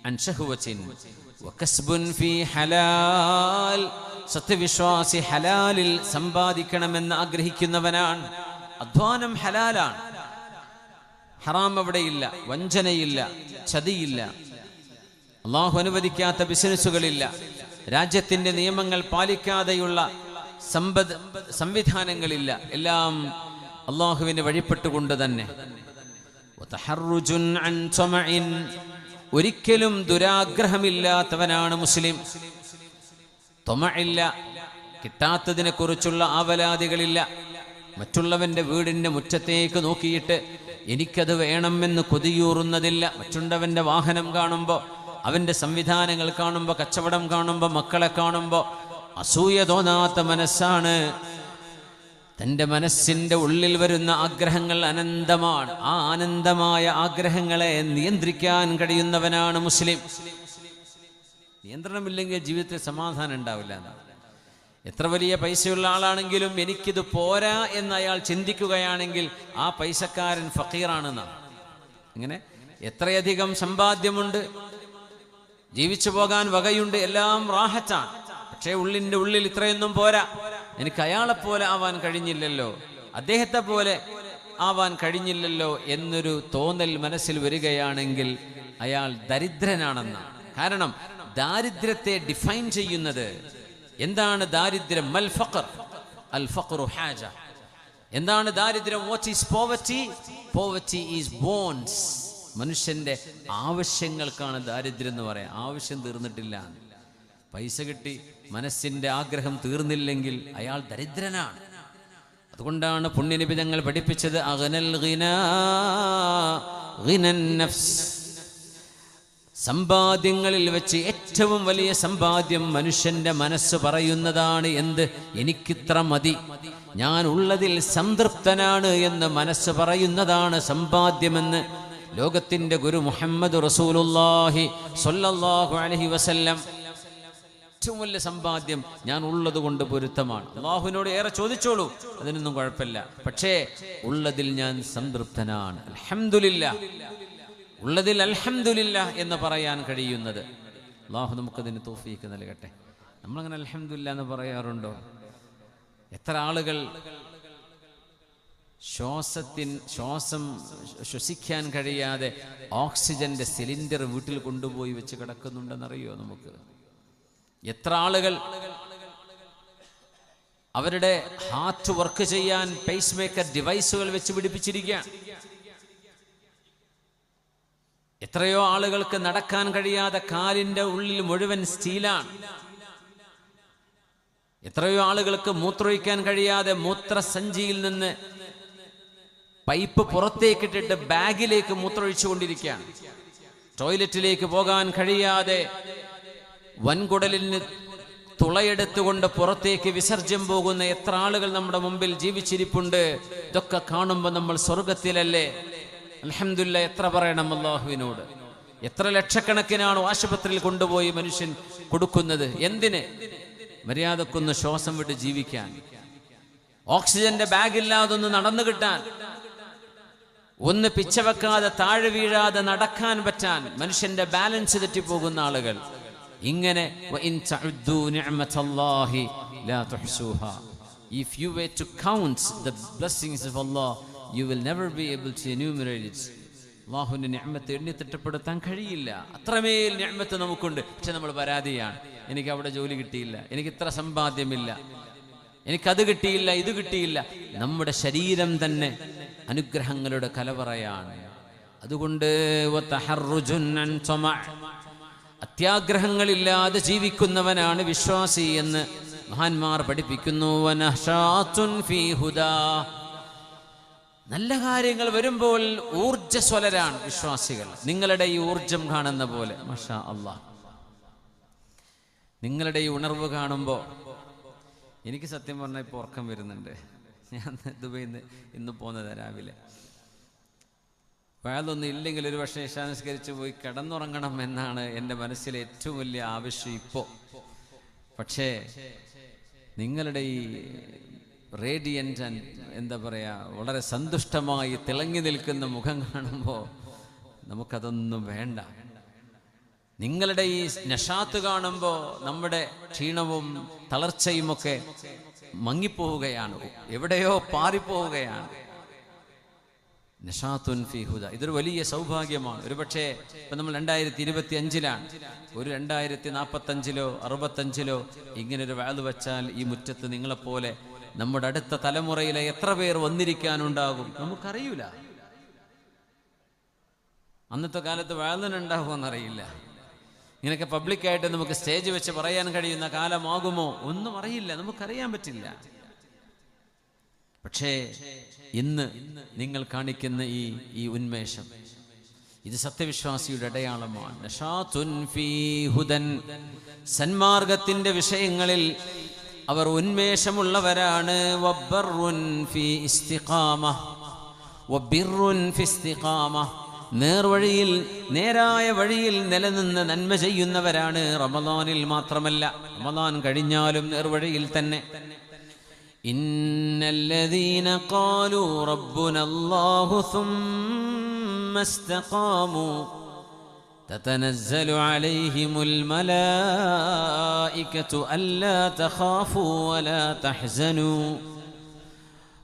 അൻ ശഹ്വത്തിൻ വകസ്ബുൻ ഫീ ഹലാൽ. സത്യവിശ്വാസി ഹലാലിൽ സമ്പാദിക്കണമെന്ന് ആഗ്രഹിക്കുന്നവനാണ്. അധ്വാനം ഹലാലാണ്. ഹറാം അവിടെയില്ല, വഞ്ചനയില്ല, ചതിയില്ല, അള്ളാഹു അനുവദിക്കാത്ത ബിസിനസ്സുകളില്ല, രാജ്യത്തിന്റെ നിയമങ്ങൾ പാലിക്കാതെയുള്ള സംവിധാനങ്ങളില്ല. എല്ലാം അള്ളാഹുവിന് വഴിപ്പെട്ടുകൊണ്ട് തന്നെ. ഒരിക്കലും ദുരാഗ്രഹമില്ലാത്തവനാണ് മുസ്ലിം. തൊമഇല്ല, കിട്ടാത്തതിനെ കുറിച്ചുള്ള ആവലാതികളില്ല. മറ്റുള്ളവന്റെ വീടിന്റെ മുറ്റത്തേക്ക് നോക്കിയിട്ട് എനിക്കത് വേണമെന്ന് കൊതിയൂറുന്നതില്ല. മറ്റുള്ളവന്റെ വാഹനം കാണുമ്പോൾ, അവന്റെ സംവിധാനങ്ങൾ കാണുമ്പോൾ, കച്ചവടം കാണുമ്പോൾ, മക്കളെ കാണുമ്പോൾ അസൂയ തോന്നാത്ത മനസ്സാണ്. തൻ്റെ മനസ്സിൻ്റെ ഉള്ളിൽ വരുന്ന ആഗ്രഹങ്ങൾ അനന്തമാണ്. ആ ആനന്ദമായ ആഗ്രഹങ്ങളെ നിയന്ത്രിക്കാൻ കഴിയുന്നവനാണ് മുസ്ലിം. നിയന്ത്രണമില്ലെങ്കിൽ ജീവിതത്തിൽ സമാധാനം ഉണ്ടാവില്ല എന്നാണ്. എത്ര വലിയ പൈസയുള്ള ആളാണെങ്കിലും എനിക്കിത് പോരാ എന്ന് അയാൾ ചിന്തിക്കുകയാണെങ്കിൽ ആ പൈസക്കാരൻ ഫക്കീറാണെന്നാണ്. ഇങ്ങനെ എത്രയധികം സമ്പാദ്യമുണ്ട്, ജീവിച്ചു പോകാൻ വകയുണ്ട്, എല്ലാം റാഹത്താണ്. പക്ഷേ ഉള്ളിൻ്റെ ഉള്ളിൽ ഇത്രയൊന്നും പോരാ, എനിക്ക് അയാളെപ്പോലെ ആവാൻ കഴിഞ്ഞില്ലല്ലോ, അദ്ദേഹത്തെ പോലെ ആവാൻ കഴിഞ്ഞില്ലല്ലോ എന്നൊരു തോന്നൽ മനസ്സിൽ വരികയാണെങ്കിൽ അയാൾ ദരിദ്രനാണെന്നാണ്. കാരണം ദാരിദ്ര്യത്തെ ഡിഫൈൻ ചെയ്യുന്നത് എന്താണ്? ദാരിദ്ര്യം മൽ ഫഖർ, അൽ ഫഖറു ഹാജ. എന്താണ് ദാരിദ്ര്യം? What is poverty? Poverty is wants. മനുഷ്യന്റെ ആവശ്യങ്ങൾക്കാണ് ദാരിദ്ര്യം എന്ന് പറയാം. ആവശ്യം തീർന്നിട്ടില്ല, പൈസ കിട്ടി മനസ്സിന്റെ ആഗ്രഹം തീർന്നില്ലെങ്കിൽ അയാൾ ദരിദ്രനാണ്. അതുകൊണ്ടാണ് പുണ്യനബി തങ്ങൾ പഠിപ്പിച്ചത് അഗ്നൽ ഗിനാ ഗിനൻ നഫ്സ്. സമ്പാദ്യങ്ങളിൽ വെച്ച് ഏറ്റവും വലിയ സമ്പാദ്യം മനുഷ്യന്റെ മനസ്സ് പറയുന്നതാണ്. എന്ത്? എനിക്കിത്ര മതി, ഞാൻ ഉള്ളതിൽ സംതൃപ്തനാണ് എന്ന് മനസ്സ് പറയുന്നതാണ് സമ്പാദ്യമെന്ന് ലോകത്തിന്റെ ഗുരു മുഹമ്മദ് റസൂലുള്ളാഹി സ്വല്ലല്ലാഹു അലൈഹി വസല്ലം. ഏറ്റവും വലിയ സമ്പാദ്യം ഞാൻ ഉള്ളത് കൊണ്ട് പൊരുത്തമാണ്. അള്ളാഹുവിനോട് ഏറെ ചോദിച്ചോളൂ, അതിനൊന്നും കുഴപ്പമില്ല. പക്ഷേ ഉള്ളതിൽ ഞാൻ സംതൃപ്തനാണ്. അൽഹംദുലില്ലാഹ്, ഉള്ളതിൽ അൽഹംദുലില്ലാഹ് എന്ന് പറയാൻ കഴിയുന്നത്. അള്ളാഹു നമുക്കതിന് തൗഫീഖ് നൽകട്ടെ. നമ്മളങ്ങനെ അൽഹംദുലില്ലാഹ് എന്ന് പറയാറുണ്ടോ? എത്ര ആളുകൾ ശ്വാസം ശ്വസിക്കാൻ കഴിയാതെ ഓക്സിജന്റെ സിലിണ്ടർ വീട്ടിൽ കൊണ്ടുപോയി വെച്ച് കിടക്കുന്നുണ്ടെന്നറിയോ നമുക്ക്? എത്ര ആളുകൾ അവരുടെ ഹാർട്ട് വർക്ക് ചെയ്യാൻ പേസ് മേക്കർ ഡിവൈസുകൾ വെച്ച് പിടിപ്പിച്ചിരിക്കുകയാണ്. എത്രയോ ആളുകൾക്ക് നടക്കാൻ കഴിയാതെ കാലിന്റെ ഉള്ളിൽ മുഴുവൻ സ്റ്റീലാണ്. എത്രയോ ആളുകൾക്ക് മൂത്രമൊഴിക്കാൻ കഴിയാതെ മൂത്രസഞ്ചിയിൽ നിന്ന് പൈപ്പ് പുറത്തേക്കിട്ടിട്ട് ബാഗിലേക്ക് മൂത്രമൊഴിച്ചു കൊണ്ടിരിക്കുകയാണ്. ടോയ്ലറ്റിലേക്ക് പോകാൻ കഴിയാതെ വൻകുടലിന് തുളയെടുത്തുകൊണ്ട് പുറത്തേക്ക് വിസർജ്യം പോകുന്ന എത്ര ആളുകൾ നമ്മുടെ മുമ്പിൽ ജീവിച്ചിരിപ്പുണ്ട്. ഇതൊക്കെ കാണുമ്പോൾ നമ്മൾ സ്വർഗത്തിലല്ലേ? അൽഹംദുലില്ലാഹ് എത്ര പറയണം അല്ലാഹുവിനോട്. എത്ര ലക്ഷക്കണക്കിനാണ് ആശുപത്രിയിൽ കൊണ്ടുപോയി മനുഷ്യൻ കൊടുക്കുന്നത്. എന്തിന്? മര്യാദക്കൊന്ന് ശ്വാസം വിട്ട് ജീവിക്കാൻ, ഓക്സിജന്റെ ബാഗില്ലാതെ ഒന്ന് നടന്നു കിട്ടാൻ, ഒന്ന് പിച്ചവെക്കാതെ താഴെ വീഴാതെ നടക്കാൻ പറ്റാൻ. മനുഷ്യന്റെ ബാലൻസ് തെറ്റിപ്പോകുന്ന ആളുകൾ. ഇങ്ങനെ if you were to count the blessings of Allah, you will never be able to enumerate it. അല്ലാഹുവിന്റെ നിഅമത്ത് എണ്ണി തിട്ടപ്പെടുത്താൻ കഴിയില്ല. അത്രമേൽ നിഅമത്ത് നമുക്കുണ്ട്. പക്ഷെ നമ്മൾ പരാതിയാണ്, എനിക്ക് അവിടെ ജോലി കിട്ടിയില്ല, എനിക്ക് ഇത്ര സമ്പാദ്യമില്ല, എനിക്കത് കിട്ടിയില്ല, ഇത് കിട്ടിയില്ല. നമ്മുടെ ശരീരം തന്നെ അനുഗ്രഹങ്ങളുടെ കലവറയാണ്. അതുകൊണ്ട് അത്യാഗ്രഹങ്ങളില്ലാതെ ജീവിക്കുന്നവനാണ് വിശ്വാസി എന്ന് മഹാന്മാർ പഠിപ്പിക്കുന്നു. നല്ല കാര്യങ്ങൾ വരുമ്പോൾ ഊർജ്ജസ്വലരാണ് വിശ്വാസികൾ. നിങ്ങളുടെ ഈ ഊർജം കാണുന്ന പോലെ മാഷാ അല്ലാഹ്, നിങ്ങളുടെ ഈ ഉണർവ് കാണുമ്പോൾ എനിക്ക് സത്യം പറഞ്ഞാൽ ഇപ്പോൾ ഉറക്കം വരുന്നുണ്ട്. ഞാൻ ദുബൈയിൽ നിന്ന് ഇന്ന് പോകുന്നത് രാവിലെ. വയലൊന്നും ഇല്ലെങ്കിൽ ഒരു പക്ഷേ ഇശാനിസ്കരിച്ച് പോയി കിടന്നുറങ്ങണം എന്നാണ് എൻ്റെ മനസ്സിലെ ഏറ്റവും വലിയ ആവശ്യം ഇപ്പോൾ. പക്ഷേ നിങ്ങളുടെ ഈ റേഡിയൻ്റ് ആൻഡ് എന്താ പറയുക, വളരെ സന്തുഷ്ടമായി തിളങ്ങി നിൽക്കുന്ന മുഖം കാണുമ്പോൾ നമുക്കതൊന്നും വേണ്ട. നിങ്ങളുടെ ഈ നഷാത്ത് കാണുമ്പോൾ നമ്മുടെ ക്ഷീണവും തളർച്ചയുമൊക്കെ മങ്ങിപ്പോവുകയാണ്, എവിടെയോ പാറിപ്പോവുകയാണ്. നഷാത്തുൻ ഫീ ഹുദ, ഇതൊരു വലിയ സൗഭാഗ്യമാണ്. ഒരു പക്ഷേ ഇപ്പം നമ്മൾ 2025-ലാണ്, ഒരു 2045-ലോ 65-ലോ ഇങ്ങനൊരു വാല് വെച്ചാൽ ഈ മുറ്റത്ത് നിങ്ങളെപ്പോലെ നമ്മുടെ അടുത്ത തലമുറയിലെ എത്ര പേർ വന്നിരിക്കാനുണ്ടാകും നമുക്കറിയില്ല. അന്നത്തെ കാലത്ത് വാലിനുണ്ടാകുമെന്നറിയില്ല. ഇങ്ങനെയൊക്കെ പബ്ലിക്കായിട്ട് നമുക്ക് സ്റ്റേജ് വെച്ച് പറയാൻ കഴിയുന്ന കാലമാകുമോ ഒന്നും അറിയില്ല, നമുക്കറിയാൻ പറ്റില്ല. പക്ഷേ ഇന്ന് നിങ്ങൾ കാണിക്കുന്ന ഈ ഉന്മേഷം, ഇത് സത്യവിശ്വാസിയുടെ അടയാളമാണ്. നഷാത്തുൻ ഫീ ഹുദൻ, സന്മാർഗത്തിന്റെ വിഷയങ്ങളിൽ അവർ ഉന്മേഷമുള്ളവരാണ്. വബർറുൻ ഫീ ഇസ്തിഖാമ, വബിർറുൻ ഫീ ഇസ്തിഖാമ, നേർവഴിയിൽ നേരായ വഴിയിൽ നിലനിന്ന് നന്മ ചെയ്യുന്നവരാണ്. റമദാനിൽ മാത്രമല്ല, റമദാൻ കഴിഞ്ഞാലും നേർവഴിയിൽ തന്നെ. ഇന്നല്ലദീന ഖാലൂ റബ്ബുനല്ലാഹു സുമ്മ ഇസ്തഖാമൂ തതനസ്സലു അലൈഹിമുൽ മലായികതു അല്ലാ തഖാഫൂ വലാ തഹ്സനൂ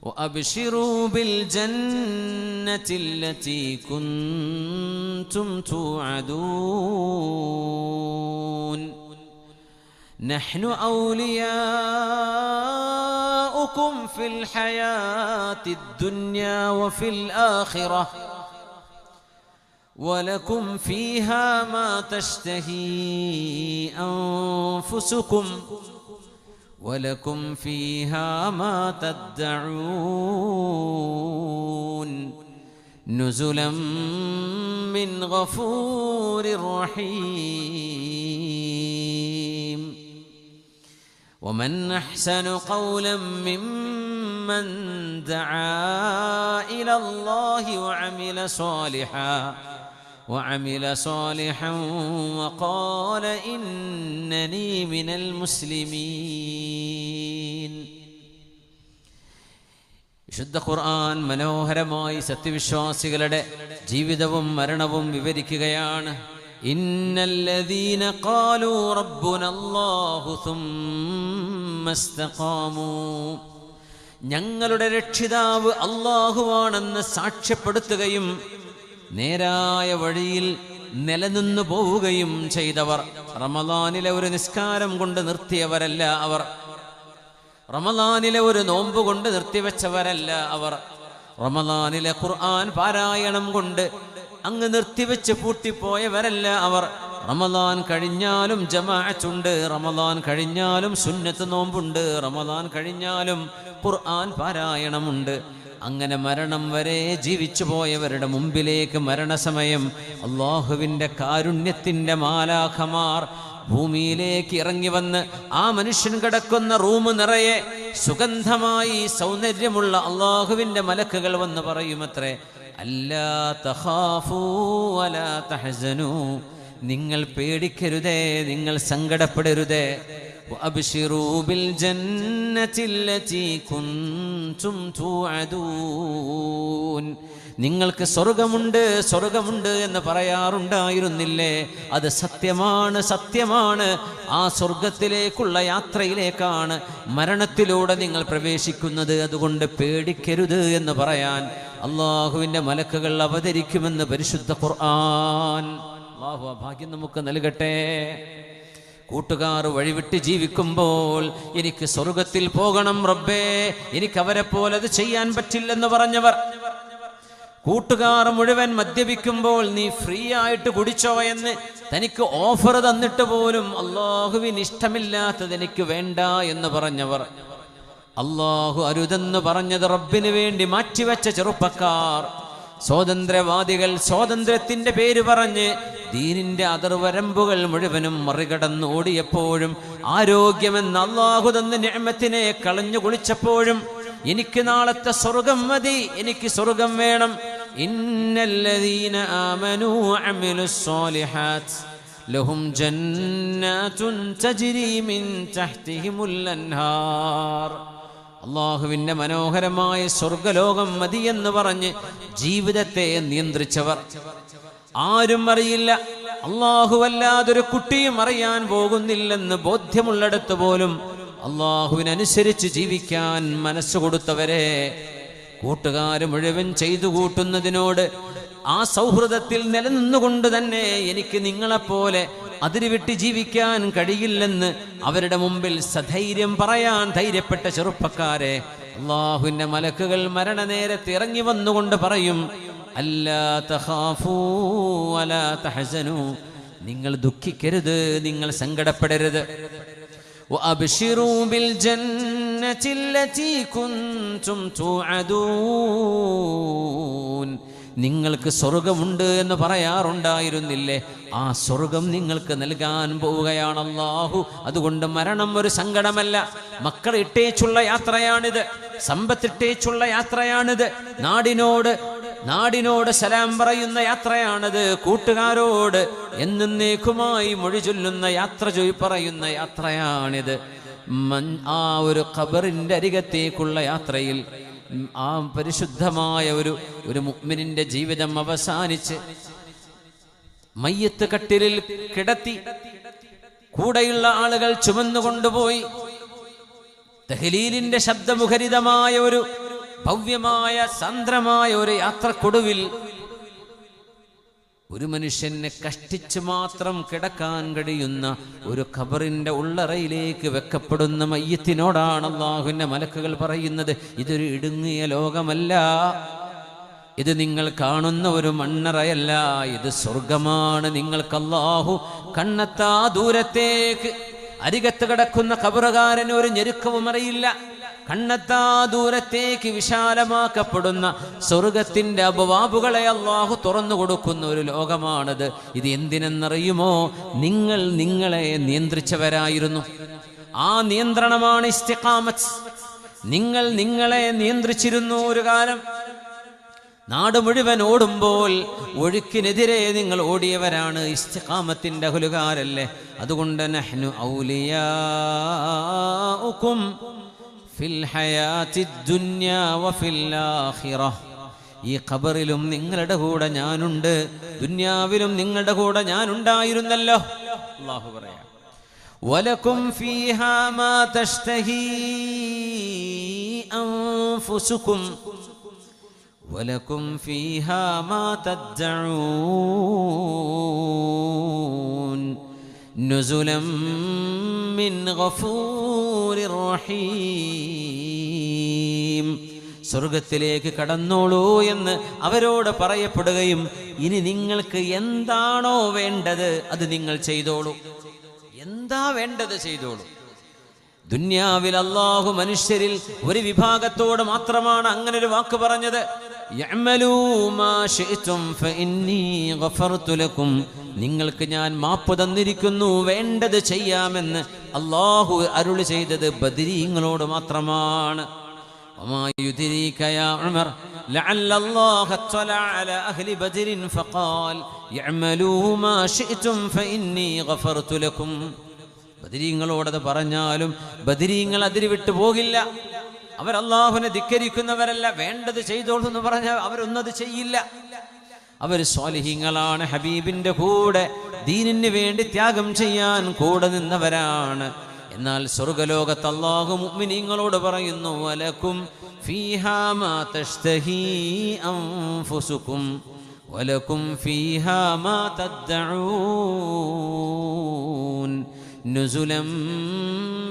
وأبشروا بالجنة التي كنتم توعدون نحن أولياؤكم في الحياة الدنيا وفي الآخرة ولكم فيها ما تشتهي أنفسكم ولكم فيها ما تدعون نزلا من غفور رحيم ومن أحسن قولا ممن دعا إلى الله وعمل صالحا وقال إنني من المسلمين. വിശുദ്ധ ഖുർആൻ മനോഹരമായി സത്യവിശ്വാസികളുടെ ജീവിതവും മരണവും വിവരിക്കുകയാണ്. ഇന്നല്ലദീന ഖാലൂ റബ്ബുനല്ലാഹു സുമ്മ ഇസ്തഖാമൂ, ഞങ്ങളുടെ രക്ഷിതാവ് അല്ലാഹുവാണെന്ന് സാക്ഷ്യപ്പെടുത്തുകയും നേരായ വഴിയിൽ നിലനിന്നു പോവുകയും ചെയ്തവർ. റമദാനിലെ ഒരു നിസ്കാരം കൊണ്ട് നിർത്തിയവരല്ല അവർ, റമദാനിലെ ഒരു നോമ്പ് കൊണ്ട് നിർത്തിവെച്ചവരല്ല അവർ, റമദാനിലെ ഖുർആൻ പാരായണം കൊണ്ട് അങ്ങ് നിർത്തിവെച്ച് പൂട്ടിപ്പോയവരല്ല അവർ. റമദാൻ കഴിഞ്ഞാലും ജമാഅത്തുണ്ട്, റമദാൻ കഴിഞ്ഞാലും സുന്നത്ത് നോമ്പുണ്ട്, റമദാൻ കഴിഞ്ഞാലും ഖുർആൻ പാരായണമുണ്ട്. അങ്ങനെ മരണം വരെ ജീവിച്ചു പോയവരുടെ മുമ്പിലേക്ക് മരണസമയം അള്ളാഹുവിൻ്റെ കാരുണ്യത്തിൻ്റെ മാലാഖമാർ ഭൂമിയിലേക്ക് ഇറങ്ങി വന്ന് ആ മനുഷ്യൻ കിടക്കുന്ന റൂം നിറയെ സുഗന്ധമായി സൗന്ദര്യമുള്ള അള്ളാഹുവിൻ്റെ മലക്കുകൾ വന്ന് പറയുമത്രേ, അല്ലാ തഖാഫൂ വലാ തഹ്സനൂ, നിങ്ങൾ പേടിക്കരുതേ, നിങ്ങൾ സങ്കടപ്പെടരുതേ. وأبشروا بالجنة التي كنتم توعدون, നിങ്ങൾക്ക് സ്വർഗമുണ്ട് സ്വർഗമുണ്ട് എന്ന് പറയാറുണ്ടായിരുന്നില്ലേ, അത് സത്യമാണ് സത്യമാണ്. ആ സ്വർഗത്തിലേക്കുള്ള യാത്രയിലേക്കാണ് മരണത്തിലൂടെ നിങ്ങൾ പ്രവേശിക്കുന്നത്, അതുകൊണ്ട് പേടിക്കരുത് എന്ന് പറയാൻ അള്ളാഹുവിൻ്റെ മലക്കുകൾ അവതരിക്കുമെന്ന് പരിശുദ്ധ ഖുർആൻ. അല്ലാഹു ആ ഭാഗ്യം നമുക്ക് നൽകട്ടെ. കൂട്ടുകാർ വഴിവിട്ട് ജീവിക്കുമ്പോൾ എനിക്ക് സ്വർഗത്തിൽ പോകണം റബ്ബേ, എനിക്ക് അവരെ പോലെ അത് ചെയ്യാൻ പറ്റില്ലെന്ന് പറഞ്ഞവർ, കൂട്ടുകാർ മുഴുവൻ മദ്യപിക്കുമ്പോൾ നീ ഫ്രീ ആയിട്ട് കുടിച്ചോ എന്ന് തനിക്ക് ഓഫർ തന്നിട്ട് പോലും അള്ളാഹുവിന് ഇഷ്ടമില്ലാത്തത് എനിക്ക് വേണ്ട എന്ന് പറഞ്ഞവർ, അള്ളാഹു അരുതെന്ന് പറഞ്ഞത് റബ്ബിന് വേണ്ടി മാറ്റിവെച്ച ചെറുപ്പക്കാർ, സ്വാതന്ത്ര്യവാദികൾ, സ്വാതന്ത്ര്യത്തിന്റെ പേര് പറഞ്ഞ് ദീനിന്റെ അതിർവരമ്പുകൾ മുഴുവനും മറികടന്ന് ഓടിയപ്പോഴും, ആരോഗ്യമെന്ന അല്ലാഹു തന്ന നിഅമത്തിനെ കളഞ്ഞു കുളിച്ചപ്പോഴും, എനിക്ക് നാളത്തെ സ്വർഗം മതി, എനിക്ക് സ്വർഗം വേണം. ഇന്നല്ലദീന ആമനൂ വഅമിലുസ് സ്വാലിഹാത്ത് ലഹും ജന്നാതുൻ തജ്രി മിൻ തഹ്തിഹിമുൽ അൻഹാർ. അള്ളാഹുവിൻ്റെ മനോഹരമായ സ്വർഗലോകം മതിയെന്ന് പറഞ്ഞ് ജീവിതത്തെ നിയന്ത്രിച്ചവർ, ആരും അറിയില്ല അല്ലാഹുവല്ലാതൊരു കുട്ടിയും അറിയാൻ പോകുന്നില്ലെന്ന് ബോധ്യമുള്ളിടത്ത് പോലും അല്ലാഹുവിനനുസരിച്ച് ജീവിക്കാൻ മനസ്സ് കൊടുത്തവരെ കൂട്ടുകാർ മുഴുവൻ ചെയ്തു കൂട്ടുന്നതിനോട് ആ സൗഹൃദത്തിൽ നിലനിന്നുകൊണ്ട് തന്നെ എനിക്ക് നിങ്ങളെപ്പോലെ അതിരുവിട്ട് ജീവിക്കാൻ കഴിയില്ലെന്ന് അവരുടെ മുമ്പിൽ സധൈര്യം പറയാൻ ധൈര്യപ്പെട്ട ചെറുപ്പക്കാരെ അല്ലാഹുവിന്റെ മലക്കുകൾ മരണനേരത്ത് ഇറങ്ങി വന്നുകൊണ്ട് പറയും, അല്ലാ തഖാഫൂ വലാ തഹസനൂ, നിങ്ങൾ ദുഃഖിക്കരുത്, നിങ്ങൾ സങ്കടപ്പെടരുത്. വഅബ്ശിറൂ ബിൽ ജന്നത്തി അല്ലതി കുൻതും തുഅദൂൻ, നിങ്ങൾക്ക് സ്വർഗമുണ്ട് എന്ന് പറയാറുണ്ടായിരുന്നില്ലേ, ആ സ്വർഗം നിങ്ങൾക്ക് നൽകാൻ പോവുകയാണ് അല്ലാഹു. അതുകൊണ്ട് മരണം ഒരു സങ്കടമല്ല. മക്കളെ ഇട്ടേച്ചുള്ള യാത്രയാണിത്, സമ്പത്തിട്ടേച്ചുള്ള യാത്രയാണിത്, നാടിനോട് സലാം പറയുന്ന യാത്രയാണിത്, കൂട്ടുകാരോട് എന്നേക്കുമായി മൊഴി ചൊല്ലുന്ന പറയുന്ന യാത്രയാണിത്. ആ ഒരു ഖബറിന്റെ അരികത്തേക്കുള്ള യാത്രയിൽ ആ പരിശുദ്ധമായ ഒരു മുഅ്മിനിന്റെ ജീവിതം അവസാനിച്ച് മയ്യത്ത് കട്ടിലിൽ കിടത്തി കൂടെയുള്ള ആളുകൾ ചുമന്നുകൊണ്ടുപോയി തഹ്ലീലിന്റെ ശബ്ദമുഖരിതമായ ഒരു ഭവ്യമായ സാന്ദ്രമായ ഒരു യാത്രക്കൊടുവിൽ ഒരു മനുഷ്യനെ കഷ്ടിച്ച് മാത്രം കിടക്കാൻ കഴിയുന്ന ഒരു ഖബറിന്റെ ഉള്ളറയിലേക്ക് വെക്കപ്പെടുന്ന മയ്യത്തിനോടാണ് അല്ലാഹുവിന്റെ മലക്കുകൾ പറയുന്നത്, ഇതൊരു ഇടുങ്ങിയ ലോകമല്ല, ഇത് നിങ്ങൾ കാണുന്ന ഒരു മണ്ണറയല്ല, ഇത് സ്വർഗമാണ്. നിങ്ങൾക്ക് അല്ലാഹു കണ്ണെത്താ ദൂരത്തേക്ക് അരികത്ത് കിടക്കുന്ന ഖബറുകാരന് ഒരു ഞെരുക്കവും അറിയില്ല. കണ്ണെത്താ ദൂരത്തേക്ക് വിശാലമാക്കപ്പെടുന്ന സ്വർഗത്തിന്റെ അബവാബുകളെ അല്ലാഹു തുറന്നു കൊടുക്കുന്ന ഒരു ലോകമാണത്. ഇത് എന്തിനെന്നറിയുമോ? നിങ്ങൾ നിങ്ങളെ നിയന്ത്രിച്ചവരായിരുന്നു. ആ നിയന്ത്രണമാണ് ഇസ്തിഖാമത്ത്. നിങ്ങൾ നിങ്ങളെ നിയന്ത്രിച്ചിരുന്നു ഒരു കാലം. നാട് മുഴുവൻ ഓടുമ്പോൾ ഒഴുക്കിനെതിരെ നിങ്ങൾ ഓടിയവരാണ്, ഇസ്തിഖാമത്തിന്റെ അഹ്ലുകാരല്ലേ. അതുകൊണ്ട് നഹ്നു ഔലിയാഉകും ഫിൽ ഹയാത്തിദ് ദുനിയാ വഫിൽ ആഖിറഹ്, ഈ ഖബറിലും നിങ്ങളുടെ കൂടെ ഞാനുണ്ട്, ദുനിയാവിലും നിങ്ങളുടെ കൂടെ ഞാനുണ്ടായിരുന്നല്ലോ. അല്ലാഹു പറയാ, വലകും ഫീഹാ മാ തഷ്തഹി അൻഫുസുകും വലകും ഫീഹാ മാ തദ്ദഊൻ നുസുലം മിൻ ഗഫൂരിർ റഹീം. സ്വർഗത്തിലേക്ക് കടന്നോളൂ എന്ന് അവരോട് പറയപ്പെടുകയും ഇനി നിങ്ങൾക്ക് എന്താണോ വേണ്ടത് അത് നിങ്ങൾ ചെയ്തോളൂ, എന്താ വേണ്ടത് ചെയ്തോളൂ. ദുന്യാവിൽ അല്ലാഹു മനുഷ്യരിൽ ഒരു വിഭാഗത്തോട് മാത്രമാണ് അങ്ങനെ ഒരു വാക്ക് പറഞ്ഞത്, യഅ്മലൂ മാ ശിഅ്തും ഫഇന്നീ ഗഫർതു ലക്കും, നിങ്ങൾക്ക് ഞാൻ മാപ്പ് തന്നിരിക്കുന്നു, വേണ്ടത് ചെയ്യാമെന്ന് അല്ലാഹു അരുളി ചെയ്തത് ബദരീങ്ങളോട് മാത്രമാണ്. വമാ യുദ്രീക യാ ഉമർ ലഅല്ല അല്ലാഹ തഅല അലാ അഹ്ലി ബദരിൻ ഫഖാൽ യഅ്മലൂ മാ ശിഅ്തും ഫഇന്നീ ഗഫർതു ലക്കും. ബദരീങ്ങളോടത് പറഞ്ഞാലും ബദരീങ്ങൾ അതിരുവിട്ട് പോകില്ല. അവർ അല്ലാഹുവിനെ ധിക്കരിക്കുന്നവരല്ല. വേണ്ടത് ചെയ്തോളൂ എന്ന് പറഞ്ഞാൽ അവരൊന്നത് ചെയ്യില്ല. അവർ സ്വാലിഹീങ്ങളാണ്, ഹബീബിന്റെ കൂടെ ദീനിന് വേണ്ടി ത്യാഗം ചെയ്യാൻ കൂടെ നിന്നവരാണ്. എന്നാൽ സ്വർഗലോകത്ത് അല്ലാഹു മുഅ്മിനീങ്ങളോട് പറയുന്നു, വലക്കും ഫീഹാ മാ തഷ്തഹി അൻഫുസുകും വലക്കും ഫീഹാ മാ തദ്ദഊൻ നുസുലം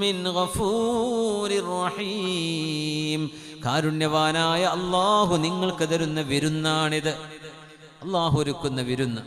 മിൻ ഗഫൂരിർ റഹീം. കാരുണ്യവാനായ അല്ലാഹു നിങ്ങൾക്ക് തരുന്ന വിരുന്നാണിത്, അല്ലാഹു ഒരുക്കുന്ന വിരുന്ന്.